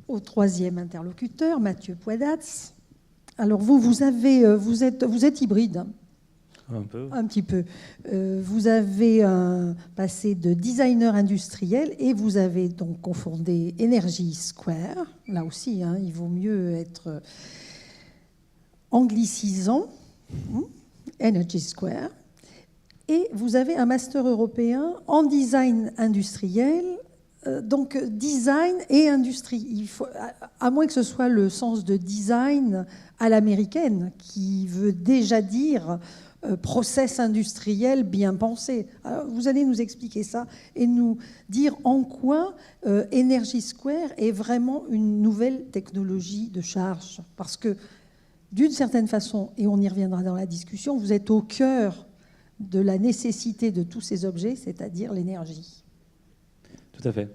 Au troisième interlocuteur, Mathieu Poidatz. Alors vous êtes hybride. Un peu. Un petit peu. Vous avez un passé de designer industriel et vous avez donc cofondé Energy Square. Là aussi, hein, il vaut mieux être anglicisant. Energy Square. Et vous avez un master européen en design industriel. Donc design et industrie. Il faut, à moins que ce soit le sens de design à l'américaine, qui veut déjà dire process industriel bien pensé. Alors, vous allez nous expliquer ça et nous dire en quoi Energy Square est vraiment une nouvelle technologie de charge. Parce que d'une certaine façon, et on y reviendra dans la discussion, vous êtes au cœur de la nécessité de tous ces objets, c'est-à-dire l'énergie. Tout à fait.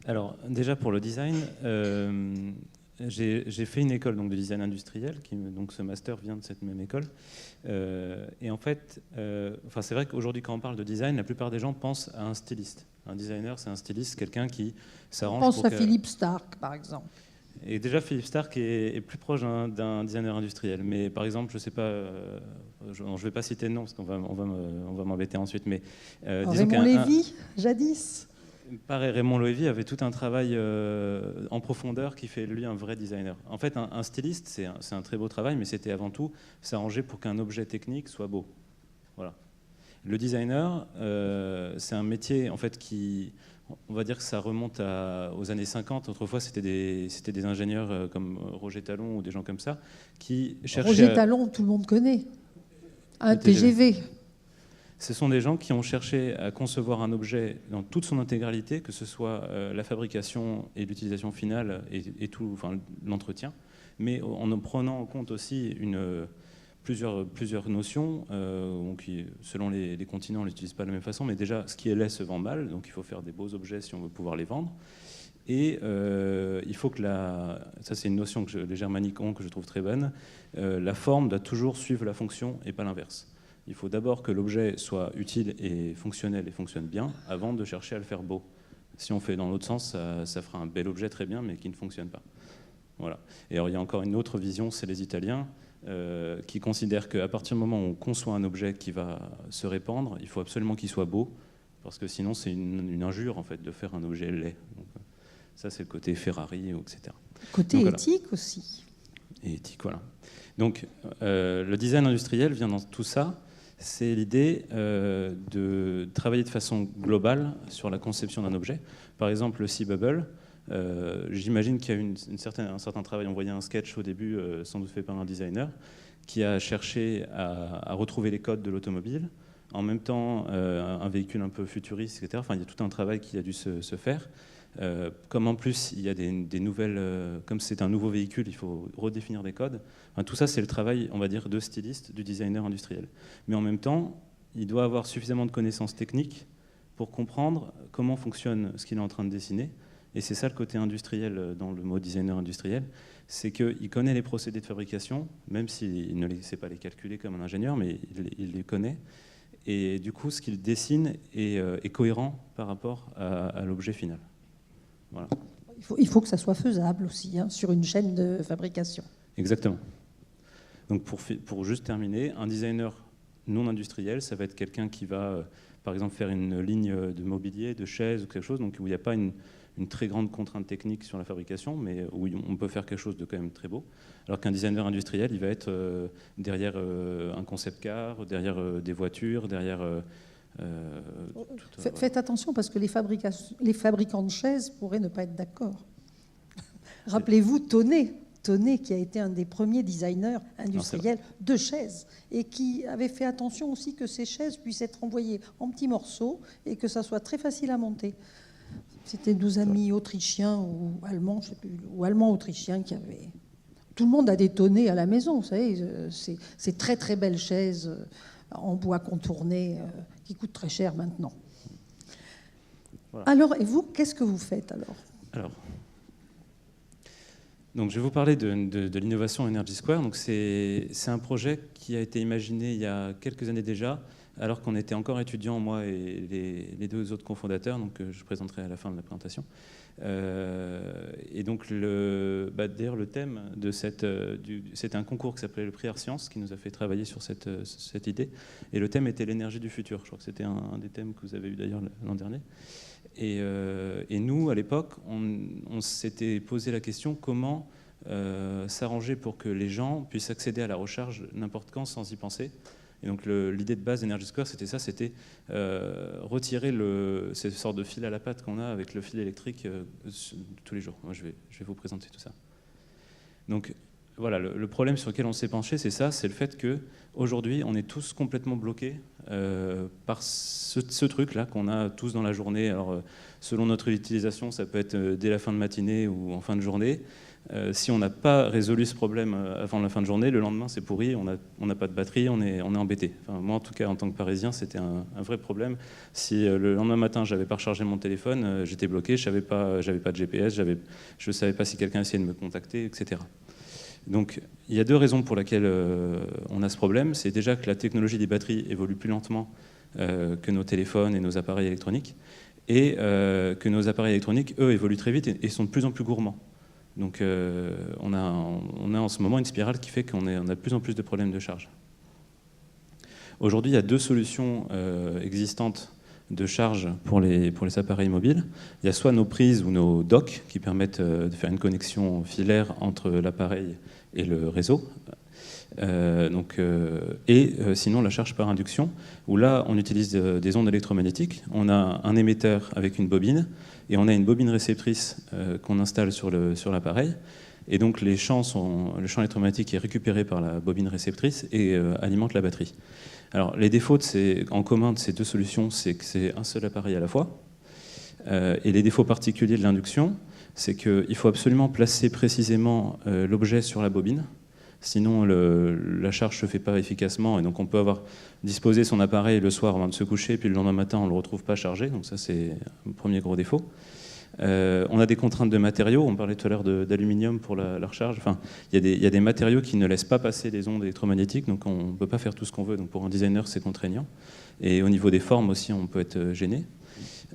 Alors déjà pour le design, j'ai fait une école donc, de design industriel, donc ce master vient de cette même école. Et en fait, c'est vrai qu'aujourd'hui quand on parle de design, la plupart des gens pensent à un styliste. Un designer, c'est un styliste, quelqu'un qui s'arrange. On pense à Philippe Stark, par exemple. Et déjà, Philippe Stark est plus proche d'un designer industriel. Mais par exemple, je ne sais pas, je ne vais pas citer de nom parce qu'on va m'embêter ensuite. Mais, Raymond Lévy, jadis. Pareil, Raymond Lévy avait tout un travail en profondeur qui fait lui un vrai designer. En fait, un styliste, c'est un très beau travail, mais c'était avant tout s'arranger pour qu'un objet technique soit beau. Voilà. Le designer, c'est un métier en fait qui... On va dire que ça remonte aux années 50. Autrefois, c'était des ingénieurs comme Roger Talon ou des gens comme ça qui cherchaient... Roger Talon, tout le monde connaît. Un TGV. Ce sont des gens qui ont cherché à concevoir un objet dans toute son intégralité, que ce soit la fabrication et l'utilisation finale et tout, enfin, l'entretien, mais en prenant en compte aussi plusieurs notions, qui, selon les continents, on ne l'utilise pas de la même façon, mais déjà, ce qui est laid se vend mal, donc il faut faire des beaux objets si on veut pouvoir les vendre. Et il faut que ça c'est une notion que les germaniques ont, que je trouve très bonne, la forme doit toujours suivre la fonction et pas l'inverse. Il faut d'abord que l'objet soit utile et fonctionnel et fonctionne bien, avant de chercher à le faire beau. Si on fait dans l'autre sens, ça fera un bel objet très bien, mais qui ne fonctionne pas. Voilà. Et alors il y a encore une autre vision, c'est les Italiens, qui considèrent qu'à partir du moment où on conçoit un objet qui va se répandre, il faut absolument qu'il soit beau, parce que sinon c'est une injure en fait de faire un objet laid. Donc, ça c'est le côté Ferrari, etc. Côté donc, éthique voilà. Aussi. Et éthique, voilà. Donc le design industriel vient dans tout ça. C'est l'idée de travailler de façon globale sur la conception d'un objet. Par exemple, le Sea-Bubble, j'imagine qu'il y a eu un certain travail. On voyait un sketch au début, sans doute fait par un designer, qui a cherché à retrouver les codes de l'automobile. En même temps, un véhicule un peu futuriste, etc. Enfin, il y a tout un travail qui a dû se faire. Comme en plus, il y a des nouvelles... comme c'est un nouveau véhicule, il faut redéfinir des codes. Enfin, tout ça, c'est le travail, on va dire, de styliste, du designer industriel. Mais en même temps, il doit avoir suffisamment de connaissances techniques pour comprendre comment fonctionne ce qu'il est en train de dessiner. Et c'est ça le côté industriel dans le mot designer industriel, c'est qu'il connaît les procédés de fabrication, même s'il ne sait pas les calculer comme un ingénieur, mais il les connaît. Et du coup, ce qu'il dessine est cohérent par rapport à l'objet final. Voilà. Il faut que ça soit faisable aussi, hein, sur une chaîne de fabrication. Exactement. Donc pour juste terminer, un designer non industriel, ça va être quelqu'un qui va, par exemple, faire une ligne de mobilier, de chaises ou quelque chose, donc où il n'y a pas une très grande contrainte technique sur la fabrication, mais où on peut faire quelque chose de quand même très beau. Alors qu'un designer industriel, il va être derrière un concept car, derrière des voitures, derrière... Faites attention parce que les fabricants de chaises pourraient ne pas être d'accord. Rappelez-vous Tonnet, qui a été un des premiers designers industriels de chaises et qui avait fait attention aussi que ces chaises puissent être envoyées en petits morceaux et que ça soit très facile à monter. C'était nos amis autrichiens ou allemands, je sais plus, ou allemands-autrichiens qui avaient... Tout le monde a des Tonnet à la maison, vous savez, c'est très très belles chaises en bois contourné qui coûtent très cher maintenant. Voilà. Alors, et vous, qu'est-ce que vous faites alors Donc, je vais vous parler de l'innovation Energy Square. Donc, c'est un projet qui a été imaginé il y a quelques années déjà alors qu'on était encore étudiants, moi et les deux autres cofondateurs, donc je présenterai à la fin de la présentation. Et donc, d'ailleurs, le thème de c'était un concours qui s'appelait le prix Art Science, qui nous a fait travailler sur cette idée. Et le thème était l'énergie du futur. Je crois que c'était un des thèmes que vous avez eu d'ailleurs l'an dernier. Et nous, à l'époque, on s'était posé la question comment s'arranger pour que les gens puissent accéder à la recharge n'importe quand sans y penser. Et donc l'idée de base d'Energy Square, c'était ça, c'était retirer cette sorte de fil à la patte qu'on a avec le fil électrique tous les jours. Moi, je vais vous présenter tout ça. Donc voilà, le problème sur lequel on s'est penché, c'est ça, c'est le fait qu'aujourd'hui, on est tous complètement bloqués par ce truc-là qu'on a tous dans la journée. Alors, selon notre utilisation, ça peut être dès la fin de matinée ou en fin de journée. Si on n'a pas résolu ce problème avant la fin de journée, le lendemain c'est pourri, on n'a pas de batterie, on est embêté. Enfin, moi en tout cas en tant que Parisien c'était un vrai problème. Si le lendemain matin j'avais pas rechargé mon téléphone, j'étais bloqué, j'avais pas de GPS, je savais pas si quelqu'un essayait de me contacter, etc. Donc il y a deux raisons pour lesquelles on a ce problème. C'est déjà que la technologie des batteries évolue plus lentement que nos téléphones et nos appareils électroniques, et que nos appareils électroniques eux évoluent très vite et sont de plus en plus gourmands. Donc on a en ce moment une spirale qui fait qu'on a de plus en plus de problèmes de charge. Aujourd'hui, il y a deux solutions existantes de charge pour les appareils mobiles. Il y a soit nos prises ou nos docks qui permettent de faire une connexion filaire entre l'appareil et le réseau. Sinon la charge par induction, où là on utilise des ondes électromagnétiques. On a un émetteur avec une bobine et on a une bobine réceptrice qu'on installe sur l'appareil. Et donc le champ électromagnétique est récupéré par la bobine réceptrice et alimente la batterie. Alors les défauts en commun de ces deux solutions, c'est que c'est un seul appareil à la fois. Et les défauts particuliers de l'induction, c'est qu'il faut absolument placer précisément l'objet sur la bobine. Sinon, la charge ne se fait pas efficacement, et donc on peut disposé son appareil le soir avant de se coucher, puis le lendemain matin, on ne le retrouve pas chargé. Donc ça, c'est le premier gros défaut. On a des contraintes de matériaux. On parlait tout à l'heure d'aluminium pour la recharge. Enfin, il y a des matériaux qui ne laissent pas passer les ondes électromagnétiques, donc on ne peut pas faire tout ce qu'on veut. Donc pour un designer, c'est contraignant. Et au niveau des formes aussi, on peut être gêné.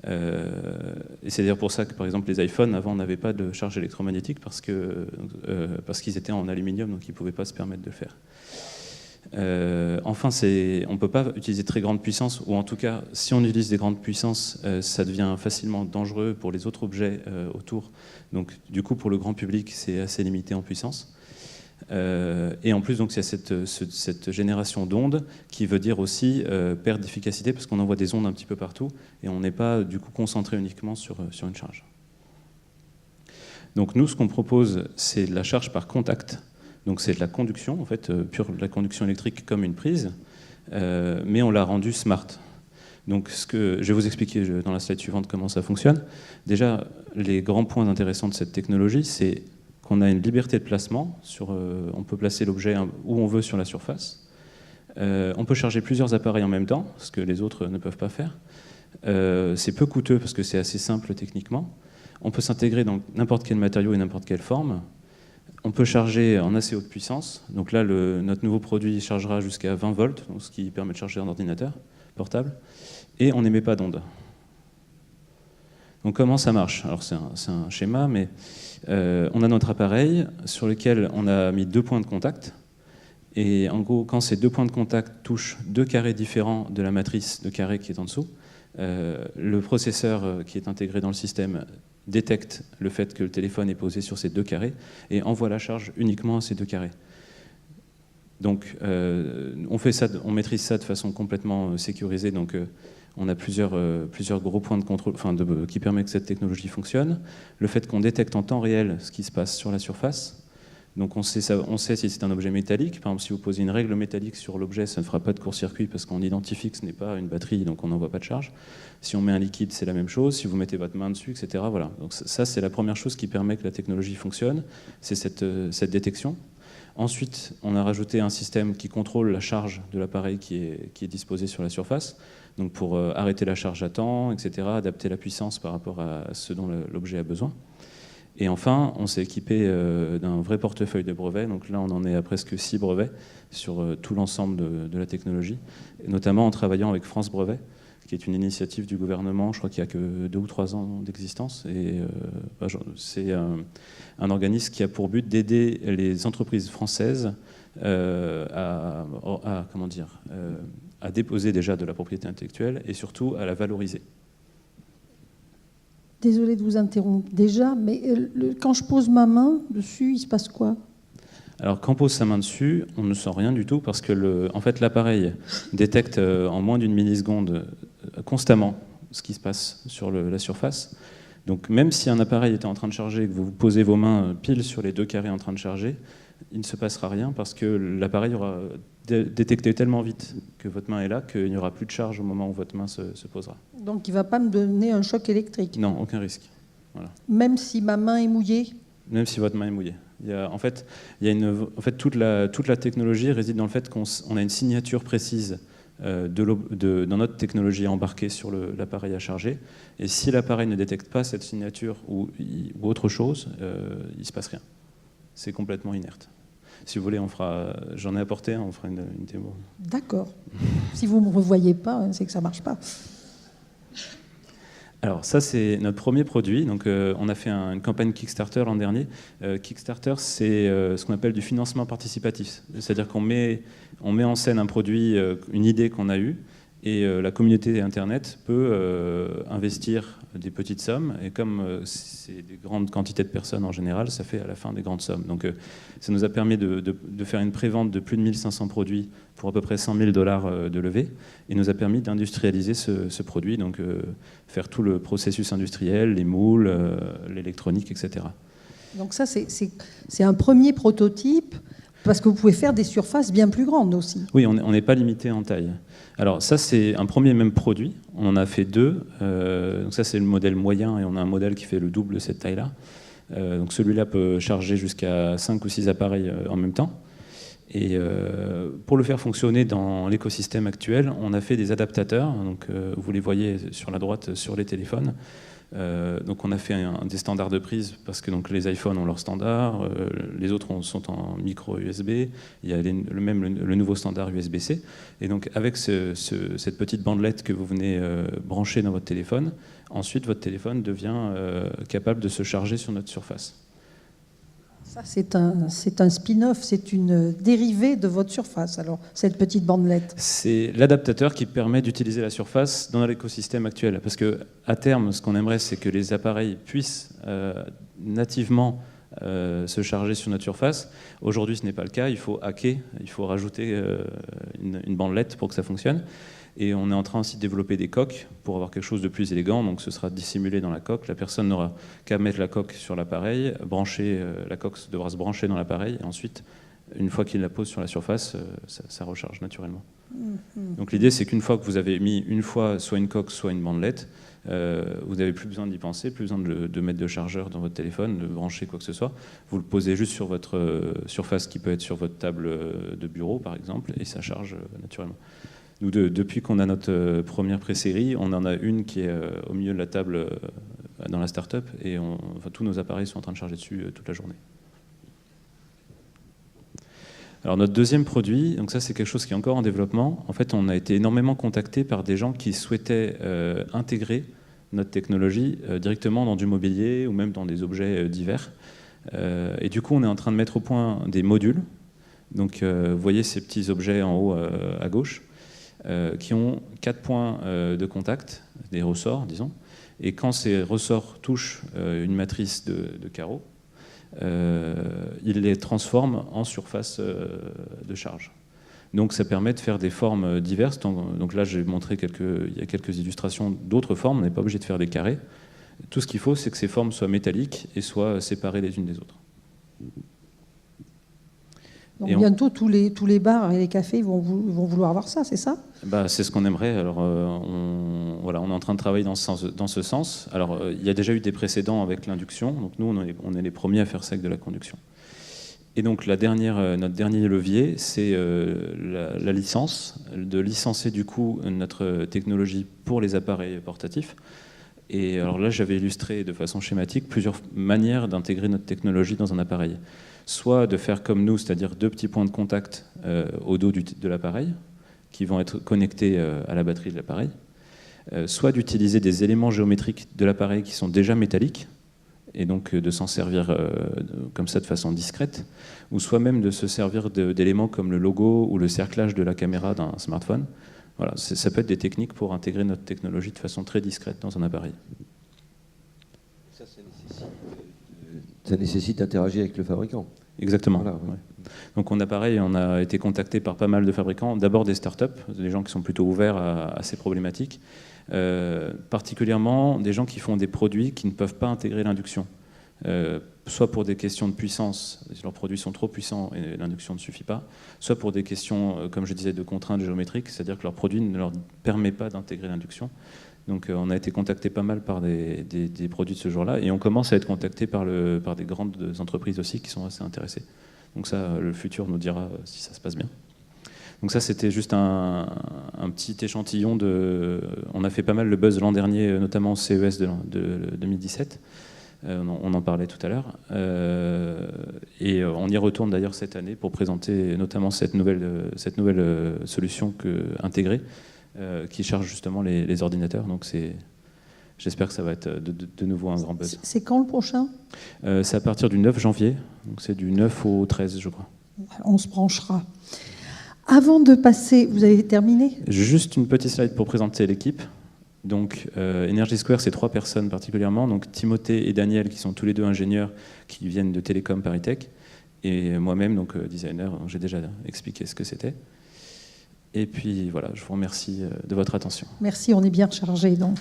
Et c'est d'ailleurs pour ça que, par exemple, les iPhones, avant, n'avaient pas de charge électromagnétique parce qu'ils étaient en aluminium, donc ils ne pouvaient pas se permettre de le faire. Enfin, on ne peut pas utiliser très grande puissance, ou en tout cas, si on utilise des grandes puissances, ça devient facilement dangereux pour les autres objets autour. Donc, du coup, pour le grand public, c'est assez limité en puissance. Et en plus, donc, il y a cette génération d'ondes qui veut dire aussi perte d'efficacité parce qu'on envoie des ondes un petit peu partout et on n'est pas du coup concentré uniquement sur une charge. Donc nous, ce qu'on propose, c'est de la charge par contact. Donc c'est de la conduction, en fait, pure de la conduction électrique comme une prise, mais on l'a rendu smart. Donc je vais vous expliquer dans la slide suivante comment ça fonctionne. Déjà, les grands points intéressants de cette technologie, c'est qu'on a une liberté de placement. On peut placer l'objet où on veut sur la surface. On peut charger plusieurs appareils en même temps, ce que les autres ne peuvent pas faire. C'est peu coûteux parce que c'est assez simple techniquement. On peut s'intégrer dans n'importe quel matériau et n'importe quelle forme. On peut charger en assez haute puissance. Donc là, notre nouveau produit chargera jusqu'à 20 volts, donc ce qui permet de charger un ordinateur portable. Et on n'émet pas d'ondes. Donc comment ça marche? Alors c'est un schéma, mais on a notre appareil sur lequel on a mis 2 points de contact. Et en gros, quand ces 2 points de contact touchent 2 carrés différents de la matrice de carrés qui est en dessous, le processeur qui est intégré dans le système détecte le fait que le téléphone est posé sur ces 2 carrés et envoie la charge uniquement à ces 2 carrés. Donc on maîtrise ça de façon complètement sécurisée. Donc on a plusieurs gros points de contrôle qui permettent que cette technologie fonctionne. Le fait qu'on détecte en temps réel ce qui se passe sur la surface. Donc on sait si c'est un objet métallique. Par exemple, si vous posez une règle métallique sur l'objet, ça ne fera pas de court-circuit parce qu'on identifie que ce n'est pas une batterie, donc on n'envoie pas de charge. Si on met un liquide, c'est la même chose. Si vous mettez votre main dessus, etc. Voilà. Donc ça, c'est la première chose qui permet que la technologie fonctionne, c'est cette détection. Ensuite, on a rajouté un système qui contrôle la charge de l'appareil qui est disposé sur la surface, donc pour arrêter la charge à temps, etc., adapter la puissance par rapport à ce dont l'objet a besoin. Et enfin, on s'est équipé d'un vrai portefeuille de brevets. Donc là, on en est à presque 6 brevets sur tout l'ensemble de la technologie, et notamment en travaillant avec France Brevet, qui est une initiative du gouvernement, je crois qu'il n'y a que 2 ou 3 ans d'existence. Et c'est un organisme qui a pour but d'aider les entreprises françaises à déposer déjà de la propriété intellectuelle et surtout à la valoriser. Désolée de vous interrompre déjà, mais quand je pose ma main dessus, il se passe quoi? Alors, quand on pose sa main dessus, on ne sent rien du tout parce que en fait, l'appareil détecte en moins d'une milliseconde constamment ce qui se passe sur la surface. Donc, même si un appareil était en train de charger et que vous posez vos mains pile sur les 2 carrés en train de charger, il ne se passera rien parce que l'appareil aura détecté tellement vite que votre main est là qu'il n'y aura plus de charge au moment où votre main se posera. Donc il ne va pas me donner un choc électrique? Non, aucun risque. Voilà. Même si ma main est mouillée? Même si votre main est mouillée. Toute la technologie réside dans le fait qu'on a une signature précise dans notre technologie embarquée sur l'appareil à charger. Et si l'appareil ne détecte pas cette signature ou autre chose, il ne se passe rien. C'est complètement inerte. Si vous voulez, j'en ai apporté un, on fera une démo. D'accord. Si vous ne me revoyez pas, c'est que ça ne marche pas. Alors ça, c'est notre premier produit. Donc, on a fait une campagne Kickstarter l'an dernier. Kickstarter, c'est ce qu'on appelle du financement participatif. C'est-à-dire qu'on met en scène un produit, une idée qu'on a eue, et la communauté Internet peut investir des petites sommes. Et comme c'est des grandes quantités de personnes en général, ça fait à la fin des grandes sommes. Donc ça nous a permis de faire une prévente de plus de 1500 produits pour à peu près $100 000 de levée, et nous a permis d'industrialiser ce produit, donc faire tout le processus industriel, les moules, l'électronique, etc. Donc ça, c'est un premier prototype, parce que vous pouvez faire des surfaces bien plus grandes aussi. Oui, on n'est pas limité en taille. Alors ça, c'est un premier même produit. On en a fait 2. Donc ça, c'est le modèle moyen, et on a un modèle qui fait le double de cette taille-là. Donc celui-là peut charger jusqu'à 5 ou 6 appareils en même temps. Et pour le faire fonctionner dans l'écosystème actuel, on a fait des adaptateurs. Donc vous les voyez sur la droite sur les téléphones. Donc on a fait des standards de prise parce que donc, les iPhones ont leur standard, les autres sont en micro USB, il y a le nouveau standard USB-C. Et donc avec cette petite bandelette que vous venez brancher dans votre téléphone, ensuite votre téléphone devient capable de se charger sur notre surface. Ça, c'est un spin-off, c'est une dérivée de votre surface, alors, cette petite bandelette. C'est l'adaptateur qui permet d'utiliser la surface dans l'écosystème actuel. Parce qu'à terme, ce qu'on aimerait, c'est que les appareils puissent nativement se charger sur notre surface. Aujourd'hui, ce n'est pas le cas. Il faut hacker, il faut rajouter une bandelette pour que ça fonctionne. Et on est en train aussi de développer des coques pour avoir quelque chose de plus élégant. Donc ce sera dissimulé dans la coque. La personne n'aura qu'à mettre la coque sur l'appareil, la coque devra se brancher dans l'appareil, et ensuite, une fois qu'il la pose sur la surface, ça recharge naturellement. Donc l'idée, c'est qu'une fois que vous avez mis une fois soit une coque, soit une bandelette, vous n'avez plus besoin d'y penser, plus besoin de mettre de chargeur dans votre téléphone, de brancher quoi que ce soit. Vous le posez juste sur votre surface qui peut être sur votre table de bureau, par exemple, et ça charge naturellement. Nous, depuis qu'on a notre première pré-série, on en a une qui est au milieu de la table dans la start-up, et tous nos appareils sont en train de charger dessus toute la journée. Alors notre deuxième produit, donc ça c'est quelque chose qui est encore en développement. En fait, on a été énormément contactés par des gens qui souhaitaient intégrer notre technologie directement dans du mobilier ou même dans des objets divers. Et du coup, on est en train de mettre au point des modules. Donc, vous voyez ces petits objets en haut à gauche, qui ont 4 points de contact, des ressorts, disons. Et quand ces ressorts touchent une matrice de carreaux, il les transforme en surface de charge. Donc ça permet de faire des formes diverses. Donc là, j'ai montré il y a quelques illustrations d'autres formes. On n'est pas obligé de faire des carrés. Tout ce qu'il faut, c'est que ces formes soient métalliques et soient séparées les unes des autres. Donc bientôt, tous les bars et les cafés vont vouloir avoir ça, c'est ça? C'est ce qu'on aimerait. Alors, on est en train de travailler dans ce sens. Alors, il y a déjà eu des précédents avec l'induction. Donc, nous, on est les premiers à faire ça avec de la conduction. Et donc, notre dernier levier, c'est la licence, de licencer du coup notre technologie pour les appareils portatifs. Et alors là, j'avais illustré de façon schématique plusieurs manières d'intégrer notre technologie dans un appareil. Soit de faire comme nous, c'est-à-dire 2 petits points de contact au dos de l'appareil, qui vont être connectés à la batterie de l'appareil, soit d'utiliser des éléments géométriques de l'appareil qui sont déjà métalliques, et donc de s'en servir comme ça de façon discrète, ou soit même de se servir d'éléments comme le logo ou le cerclage de la caméra d'un smartphone. Voilà, ça peut être des techniques pour intégrer notre technologie de façon très discrète dans un appareil. Ça nécessite d'interagir avec le fabricant. Exactement. Voilà, ouais. Ouais. Donc on a été contacté par pas mal de fabricants, d'abord des startups, des gens qui sont plutôt ouverts à ces problématiques, particulièrement des gens qui font des produits qui ne peuvent pas intégrer l'induction, soit pour des questions de puissance, leurs produits sont trop puissants et l'induction ne suffit pas, soit pour des questions, comme je disais, de contraintes géométriques, c'est-à-dire que leur produit ne leur permet pas d'intégrer l'induction. Donc on a été contacté pas mal par des produits de ce genre-là, et on commence à être contacté par des grandes entreprises aussi qui sont assez intéressées. Donc ça, le futur nous dira si ça se passe bien. Donc ça, c'était juste un petit échantillon On a fait pas mal le buzz l'an dernier, notamment au CES de 2017. On en parlait tout à l'heure. Et on y retourne d'ailleurs cette année pour présenter notamment cette nouvelle solution intégrée qui charge justement les ordinateurs. Donc j'espère que ça va être de nouveau un grand buzz. C'est quand le prochain ? C'est à partir du 9 janvier. Donc c'est du 9 au 13, je crois. On se branchera. Avant de passer, vous avez terminé ? Juste une petite slide pour présenter l'équipe. Donc Energy Square, c'est 3 personnes particulièrement. Donc Timothée et Daniel, qui sont tous les 2 ingénieurs qui viennent de Télécom Paris Tech, et moi-même, donc designer. J'ai déjà expliqué ce que c'était. Et puis voilà, je vous remercie de votre attention. Merci, on est bien chargé donc.